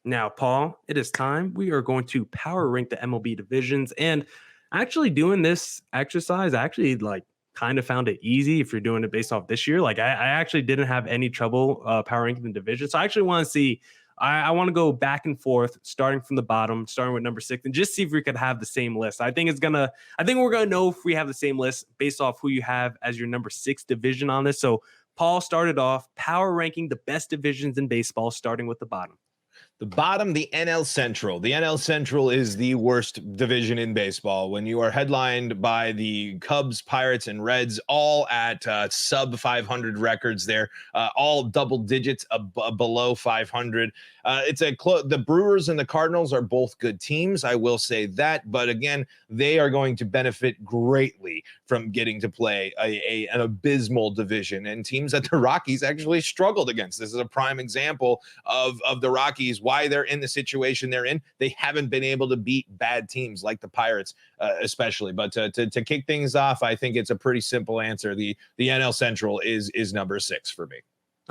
Now, Paul, it is time. We are going to power rank the MLB divisions. And actually doing this exercise, I actually kind of found it easy if you're doing it based off this year. I actually didn't have any trouble power ranking the division. So I actually want to see. I want to go back and forth, starting from the bottom, starting with number 6, and just see if we could have the same list. I think we're gonna know if we have the same list based off who you have as your number 6 division on this. So Paul started off power ranking the best divisions in baseball, starting with the bottom. The bottom, the NL Central. The NL Central is the worst division in baseball. When you are headlined by the Cubs, Pirates, and Reds, all at sub 500 records there, all double digits below 500. The Brewers and the Cardinals are both good teams, I will say that. But again, they are going to benefit greatly from getting to play an abysmal division, and teams that the Rockies actually struggled against. This is a prime example of the Rockies, why they're in the situation they're in. They haven't been able to beat bad teams like the Pirates, especially. But to kick things off, I think it's a pretty simple answer. The NL Central is number 6 for me.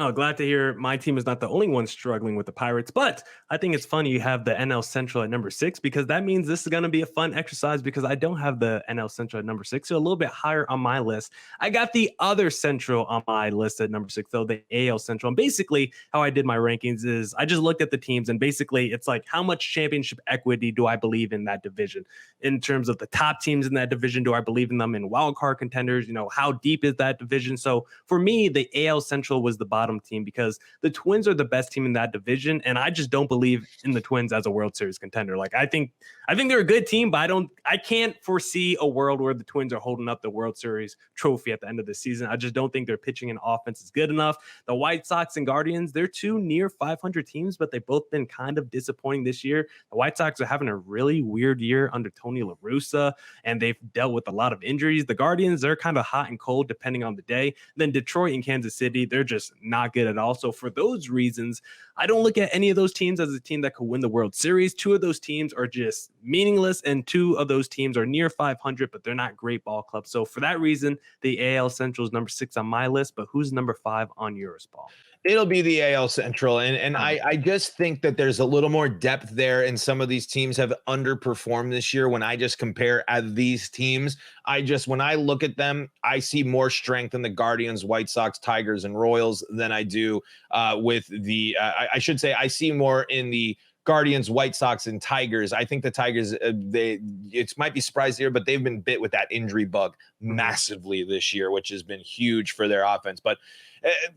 Oh, glad to hear my team is not the only one struggling with the Pirates, but I think it's funny you have the NL Central at number 6, because that means this is going to be a fun exercise, because I don't have the NL Central at number 6, so a little bit higher on my list. I got the other Central on my list at number 6, though, the AL Central. And basically how I did my rankings is I just looked at the teams, and basically it's like, how much championship equity do I believe in that division? In terms of the top teams in that division, do I believe in them in wild card contenders? How deep is that division? So for me, the AL Central was the bottom team, because the Twins are the best team in that division, and I just don't believe in the Twins as a World Series contender. I think they're a good team, but I can't foresee a world where the Twins are holding up the World Series trophy at the end of the season. I just don't think their pitching and offense is good enough. The White Sox and Guardians, they're two near 500 teams, but they've both been kind of disappointing this year. The White Sox are having a really weird year under Tony La Russa, and they've dealt with a lot of injuries. The Guardians, they're kind of hot and cold depending on the day. Then Detroit and Kansas City, they're just not good at all. So for those reasons, I don't look at any of those teams as a team that could win the World Series. 2 of those teams are just meaningless, and 2 of those teams are near 500, but they're not great ball clubs. So for that reason, the AL Central is number 6 on my list. But who's number 5 on yours, Paul? It'll be the AL Central. And I just think that there's a little more depth there, and some of these teams have underperformed this year. When I just compare at these teams, when I look at them, I see more strength in the Guardians, White Sox, Tigers, and Royals than I do with the, I should say, I see more in the Guardians, White Sox, and Tigers. I think the Tigers, it might be surprised here, but they've been bit with that injury bug massively this year, which has been huge for their offense. But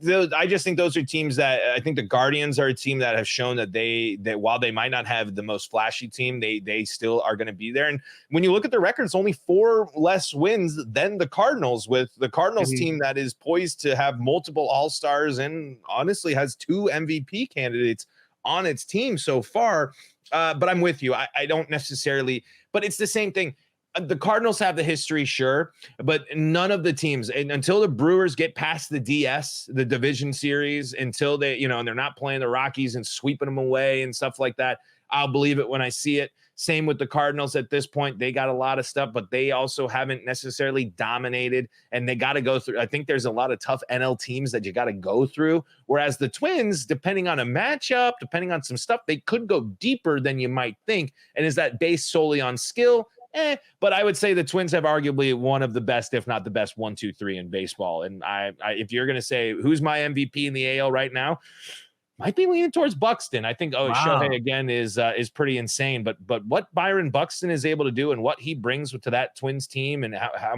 I just think those are teams that, I think the Guardians are a team that have shown that while they might not have the most flashy team, they still are going to be there. And when you look at the records, only 4 less wins than the Cardinals, with the Cardinals team that is poised to have multiple All-Stars and honestly has 2 MVP candidates on its team so far. But I'm with you. I don't necessarily, but it's the same thing. The Cardinals have the history, sure, but none of the teams, and until the Brewers get past the DS, the division series, until they, and they're not playing the Rockies and sweeping them away and stuff like that, I'll believe it when I see it. Same with the Cardinals at this point. They got a lot of stuff, but they also haven't necessarily dominated, and they got to go through. I think there's a lot of tough NL teams that you got to go through. Whereas the Twins, depending on a matchup, depending on some stuff, they could go deeper than you might think. And is that based solely on skill? But I would say the Twins have arguably one of the best, if not the best, 1, 2, 3 in baseball. And I if you're going to say who's my MVP in the AL right now, might be leaning towards Buxton. I think Shohei again is pretty insane. But what Byron Buxton is able to do and what he brings to that Twins team, and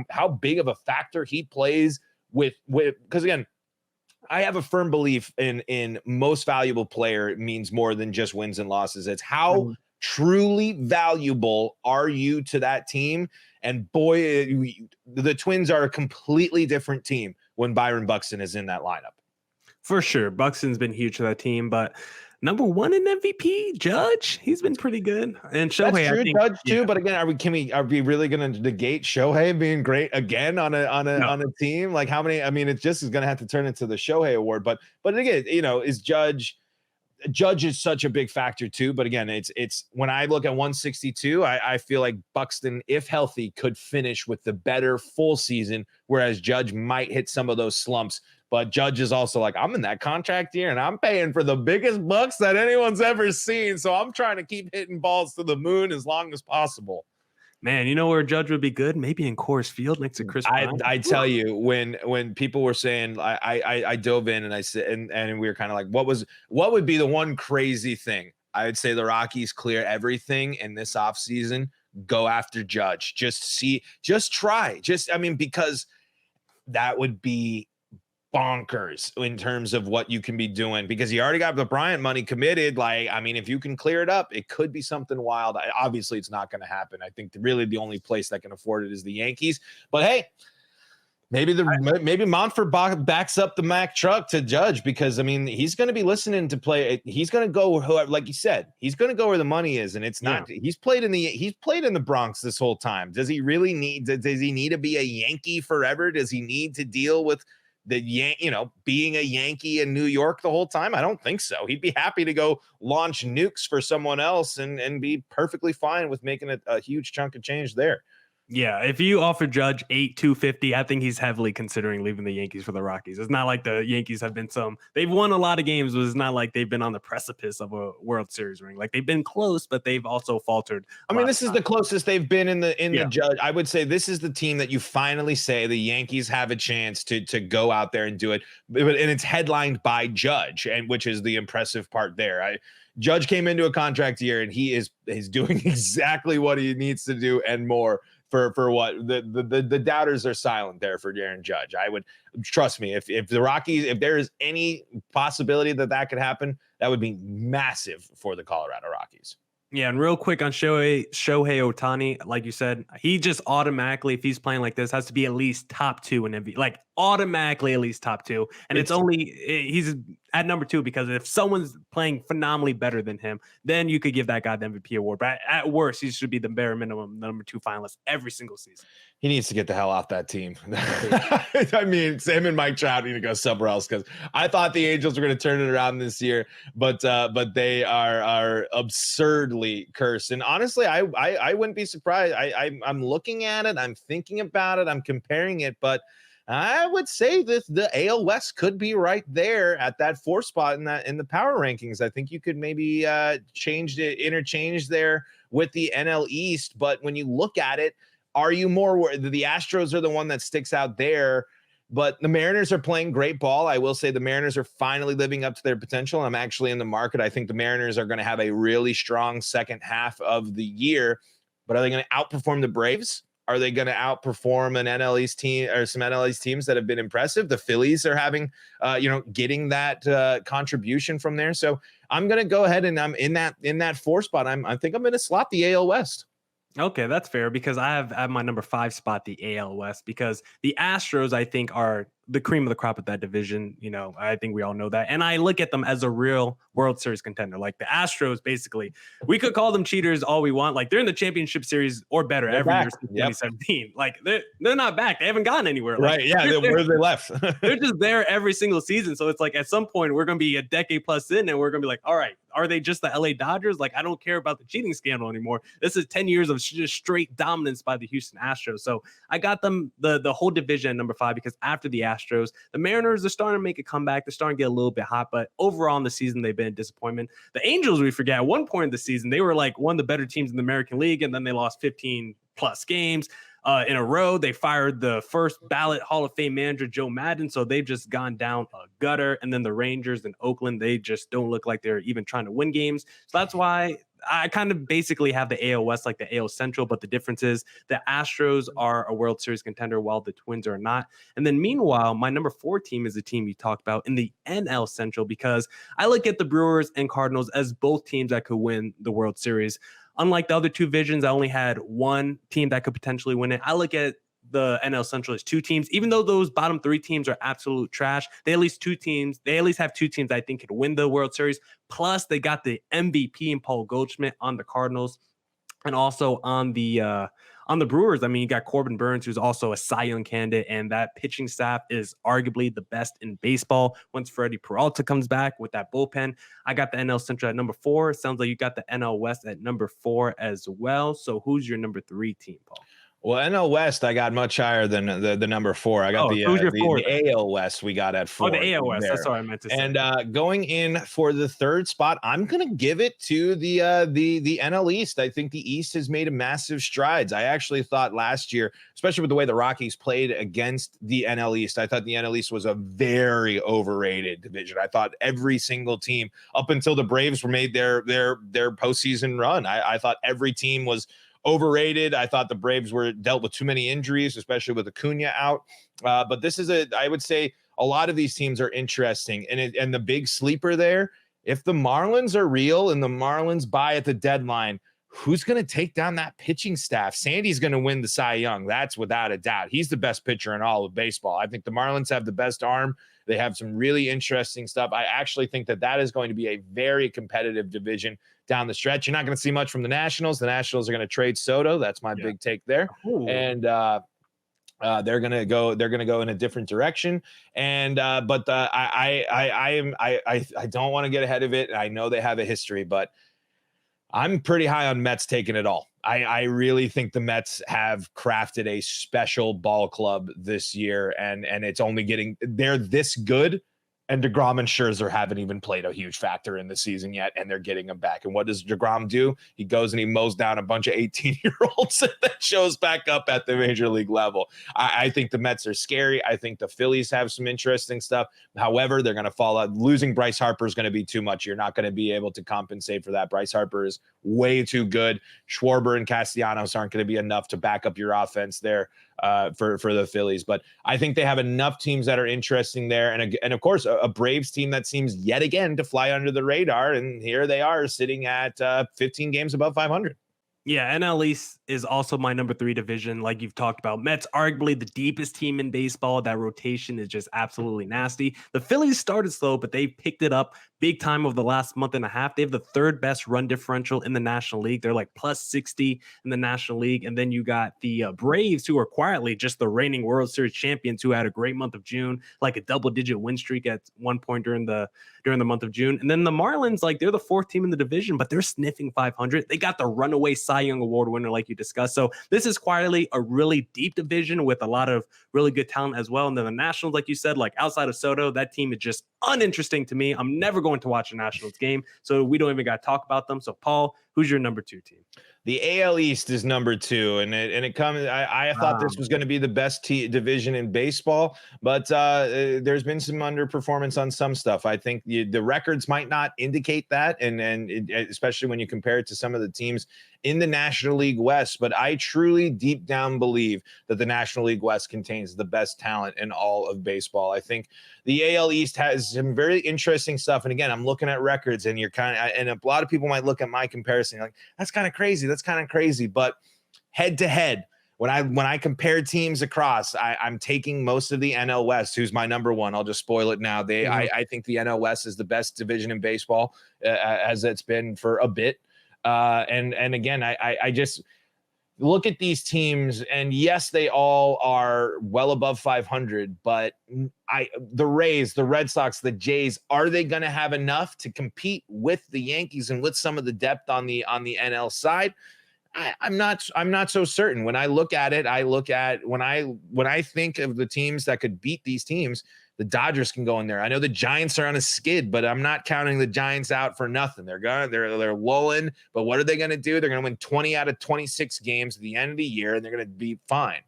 how big of a factor he plays with because again, I have a firm belief in most valuable player means more than just wins and losses. It's how truly valuable are you to that team? And boy, the Twins are a completely different team when Byron Buxton is in that lineup. For sure. Buxton's been huge for that team, but number 1 in MVP, Judge, he's been pretty good. And Shohei, that's true, I think, Judge too. But again, are we really going to negate Shohei being great again on a team? Like how many? I mean, it just is going to have to turn into the Shohei Award. But again, is Judge is such a big factor too. But again, it's when I look at 162, I feel like Buxton, if healthy, could finish with the better full season, whereas Judge might hit some of those slumps. But Judge is also like, I'm in that contract year and I'm paying for the biggest bucks that anyone's ever seen. So I'm trying to keep hitting balls to the moon as long as possible. Man, you know where Judge would be good? Maybe in Coors Field next to Chris Bryant. I tell you, when people were saying, I dove in and I said, and we were kind of like, what would be the one crazy thing? I would say the Rockies clear everything in this offseason, go after Judge. Because that would be bonkers in terms of what you can be doing, because you already got the Bryant money committed. Like, I mean, if you can clear it up, it could be something wild. Obviously, it's not going to happen. I think really the only place that can afford it is the Yankees. But hey, maybe Montfort backs up the Mack truck to Judge, because I mean, he's going to be listening to play. He's going to go like you said, he's going to go where the money is, and it's not. He's played in the Bronx this whole time. Does he really need? Does he need to be a Yankee forever? Does he need to deal with being a Yankee in New York the whole time? I don't think so. He'd be happy to go launch nukes for someone else and be perfectly fine with making a huge chunk of change there. Yeah, if you offer Judge $250, I think he's heavily considering leaving the Yankees for the Rockies. It's not like the Yankees have been they've won a lot of games, but it's not like they've been on the precipice of a World Series ring. Like, they've been close, but they've also faltered. I mean, this is the closest they've been in the Judge. I would say this is the team that you finally say the Yankees have a chance to go out there and do it, and it's headlined by Judge, and which is the impressive part there. Judge came into a contract year, and he's doing exactly what he needs to do and more. For what the doubters are silent there for Aaron Judge. I would trust me, if the Rockies, if there is any possibility that could happen, that would be massive for the Colorado Rockies. Yeah, and real quick on Shohei Ohtani, like you said, he just automatically, if he's playing like this, has to be at least top 2 in MVP. Like, automatically at least top 2. And he's at number 2, because if someone's playing phenomenally better than him, then you could give that guy the MVP award. But at worst, he should be the bare minimum number 2 finalist every single season. He needs to get the hell off that team. I mean, Sam and Mike Trout need to go somewhere else, because I thought the Angels were going to turn it around this year, but they are absurdly cursed. And honestly, I wouldn't be surprised. I'm looking at it, I'm thinking about it, I'm comparing it, but I would say that the AL West could be right there at that 4 spot in the power rankings. I think you could maybe interchange there with the NL East. But when you look at it, are you more the Astros are the one that sticks out there? But the Mariners are playing great ball. I will say the Mariners are finally living up to their potential. I'm actually in the market. I think the Mariners are going to have a really strong second half of the year. But are they going to outperform the Braves? Are they going to outperform an NL East team or some NL East teams that have been impressive? The Phillies are having, getting that contribution from there. So I'm going to go ahead and I'm in that 4 spot. I think I'm going to slot the AL West. Okay, that's fair, because I have my number 5 spot, the AL West, because the Astros, I think, are the cream of the crop at that division. I think we all know that. And I look at them as a real World Series contender. Like, the Astros, basically, we could call them cheaters all we want. Like, they're in the championship series or better every year since 2017. Like, they're not back. They haven't gone anywhere. Like, right. Yeah. Where they left. They're just there every single season. So it's like, at some point, we're going to be a decade plus in, and we're going to be like, all right, are they just the LA Dodgers? Like, I don't care about the cheating scandal anymore. This is 10 years of just straight dominance by the Houston Astros. So I got them the whole division at number 5, because after the Astros, the Mariners are starting to make a comeback. They're starting to get a little bit hot, but overall in the season, they've been a disappointment. The Angels, we forget, at one point in the season, they were like one of the better teams in the American League, and then they lost 15 plus games in a row. They fired the first ballot Hall of Fame manager, Joe Madden, so they've just gone down a gutter. And then the Rangers in Oakland, they just don't look like they're even trying to win games. So that's why I kind of basically have the AL West like the AL Central, but the difference is the Astros are a World Series contender while the Twins are not. And then meanwhile, my number 4 team is the team you talked about in the NL Central, because I look at the Brewers and Cardinals as both teams that could win the World Series. Unlike the other 2 divisions, I only had one team that could potentially win it. I look at the NL Central as 2 teams. Even though those bottom 3 teams are absolute trash, they at least have 2 teams I think could win the World Series. Plus, they got the MVP and Paul Goldschmidt on the Cardinals, and also on the Brewers. I mean, you got Corbin Burns, who's also a Cy Young candidate, and that pitching staff is arguably the best in baseball. Once Freddie Peralta comes back with that bullpen, I got the NL Central at number 4. Sounds like you got the NL West at number 4 as well. So who's your number 3 team, Paul? Well, NL West, I got much higher than the number 4. I got Who's your four the then? AL West we got at 4 Oh, the AL West. That's there. what I meant to say. And going in for the 3rd spot, I'm going to give it to the NL East. I think the East has made a massive strides. I actually thought last year, especially with the way the Rockies played against the NL East, I thought the NL East was a very overrated division. I thought every single team up until the Braves were made their postseason run, I thought every team was overrated. I thought the Braves were dealt with too many injuries, especially with Acuna out. But this is I would say a lot of these teams are interesting. And the big sleeper there, if the Marlins are real and the Marlins buy at the deadline, who's going to take down that pitching staff? Sandy's going to win the Cy Young. That's without a doubt. He's the best pitcher in all of baseball. I think the Marlins have the best arm. They have some really interesting stuff. I actually think that is going to be a very competitive division down the stretch. You're not going to see much from the Nationals. The Nationals are going to trade Soto. That's my big take there. Ooh. And they're going to go in a different direction. And but I don't want to get ahead of it. I know they have a history, but I'm pretty high on Mets taking it all. I really think the Mets have crafted a special ball club this year, and it's only they're this good. And DeGrom and Scherzer haven't even played a huge factor in the season yet, and they're getting them back. And what does DeGrom do? He goes and he mows down a bunch of 18-year-olds that shows back up at the major league level. I think the Mets are scary. I think the Phillies have some interesting stuff. However, they're going to fall out. Losing Bryce Harper is going to be too much. You're not going to be able to compensate for that. Bryce Harper is way too good. Schwarber and Castellanos aren't going to be enough to back up your offense there for the Phillies. But I think they have enough teams that are interesting there. And of course, a Braves team that seems yet again to fly under the radar. And here they are sitting at 15 games above 500. Yeah, NL East is also my number 3 division, like you've talked about. Mets, arguably the deepest team in baseball. That rotation is just absolutely nasty. The Phillies started slow, but they picked it up big time over the last month and a half. They have the 3rd best run differential in the National League. They're like plus 60 in the National League. And then you got the Braves, who are quietly just the reigning World Series champions, who had a great month of June, like a double-digit win streak at one point during the month of June. And then the Marlins, like they're the 4th team in the division, but they're sniffing 500. They got the runaway Cy Young Award winner, like you discussed. So this is quietly a really deep division with a lot of really good talent as well. And then the Nationals, like you said, like outside of Soto, that team is just uninteresting to me. I'm never going to watch a Nationals game, so we don't even got to talk about them. So Paul, who's your number 2 team? The AL East is number 2, and it comes. I thought this was going to be the best division in baseball, but there's been some underperformance on some stuff. I think the records might not indicate that, and especially when you compare it to some of the teams in the National League West. But I truly, deep down, believe that the National League West contains the best talent in all of baseball. I think the AL East has some very interesting stuff. And again, I'm looking at records, and and a lot of people might look at my comparison like, that's kind of crazy. That's kind of crazy. But head to head, when I compare teams across, I'm taking most of the NL West, who's my number 1. I'll just spoil it now. I think the NL West is the best division in baseball, as it's been for a bit. And again, I just look at these teams, and yes, they all are well above 500, but the Rays, the Red Sox, the Jays, are they going to have enough to compete with the Yankees and with some of the depth on the NL side? I'm not so certain. When I look at it, when I think of the teams that could beat these teams, the Dodgers can go in there. I know the Giants are on a skid, but I'm not counting the Giants out for nothing. They're lulling, but what are they going to do? They're going to win 20 out of 26 games at the end of the year, and they're going to be fine.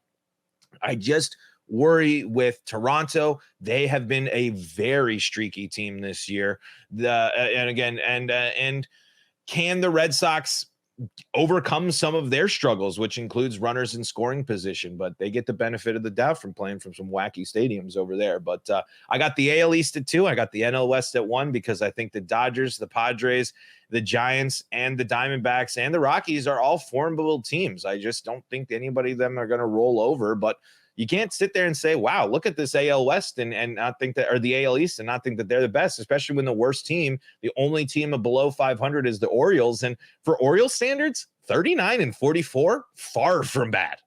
I just worry with Toronto. They have been a very streaky team this year. And can the Red Sox overcome some of their struggles, which includes runners in scoring position, but they get the benefit of the doubt from playing from some wacky stadiums over there. But I got the AL East at 2. I got the NL West at 1, because I think the Dodgers, the Padres, the Giants, and the Diamondbacks and the Rockies are all formidable teams. I just don't think anybody of them are going to roll over, but you can't sit there and say, wow, look at this AL West and not think that, or the AL East, and not think that they're the best, especially when the worst team, the only team below 500 is the Orioles. And for Orioles standards, 39-44, far from bad.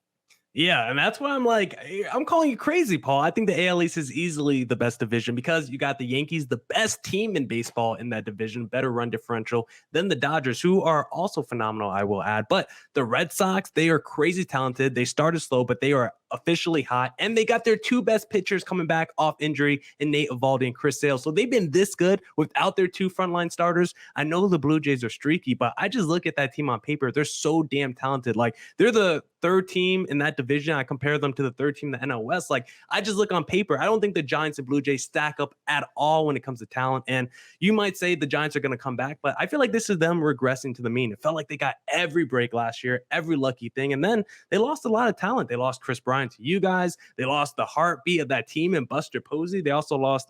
Yeah, and that's why I'm like, I'm calling you crazy, Paul. I think the AL East is easily the best division because you got the Yankees, the best team in baseball in that division, better run differential than the Dodgers, who are also phenomenal, I will add. But the Red Sox, they are crazy talented. They started slow, but they are officially hot. And they got their two best pitchers coming back off injury in Nate Eovaldi and Chris Sale. So they've been this good without their two frontline starters. I know the Blue Jays are streaky, but I just look at that team on paper. They're so damn talented. Like, they're the third team in that division. I compare them to the third team in the NL West. Like, I just look on paper. I don't think the Giants and Blue Jays stack up at all when it comes to talent. And you might say the Giants are going to come back, but I feel like this is them regressing to the mean. It felt like they got every break last year, every lucky thing. And then they lost a lot of talent. They lost Chris Bryant to you guys. They lost the heartbeat of that team and Buster Posey. They also lost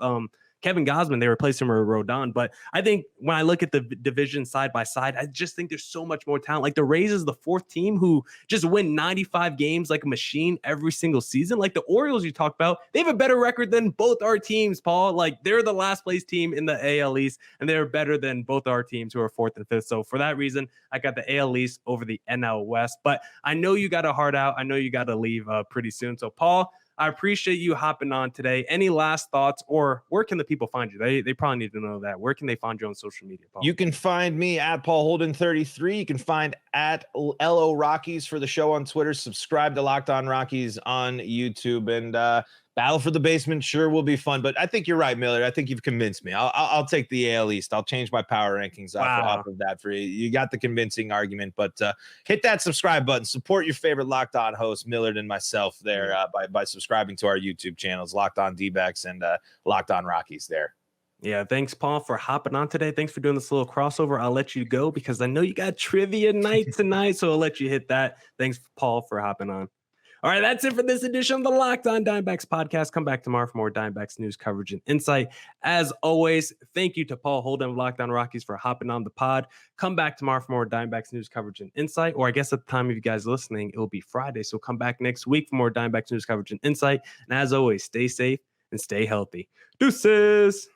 Kevin Gausman. They replaced him with Rodon. But I think when I look at the division side by side, I just think there's so much more talent. Like, the Rays is the fourth team who just win 95 games like a machine every single season. Like the Orioles you talked about, they have a better record than both our teams, Paul. Like, they're the last place team in the AL East, and they're better than both our teams who are fourth and fifth. So for that reason, I got the AL East over the NL West. But I know you got a heart out. I know you got to leave pretty soon. So, Paul, I appreciate you hopping on today. Any last thoughts, or where can the people find you? They probably need to know that. Where can they find you on social media, Paul? You can find me at Paul Holden 33. You can find at LO Rockies for the show on Twitter. Subscribe to Locked On Rockies on YouTube, and Battle for the Basement sure will be fun. But I think you're right, Millard. I think you've convinced me. I'll take the AL East. I'll change my power rankings off of that for you. You got the convincing argument, but hit that subscribe button. Support your favorite Locked On host, Millard, and myself there by subscribing to our YouTube channels, Locked On D-backs and Locked On Rockies there. Yeah, thanks, Paul, for hopping on today. Thanks for doing this little crossover. I'll let you go because I know you got trivia night tonight, so I'll let you hit that. Thanks, Paul, for hopping on. All right, that's it for this edition of the Locked On Diamondbacks podcast. Come back tomorrow for more Diamondbacks news coverage and insight. As always, thank you to Paul Holden of Locked On Rockies for hopping on the pod. Come back tomorrow for more Diamondbacks news coverage and insight. Or I guess at the time of you guys listening, it will be Friday. So come back next week for more Diamondbacks news coverage and insight. And as always, stay safe and stay healthy. Deuces.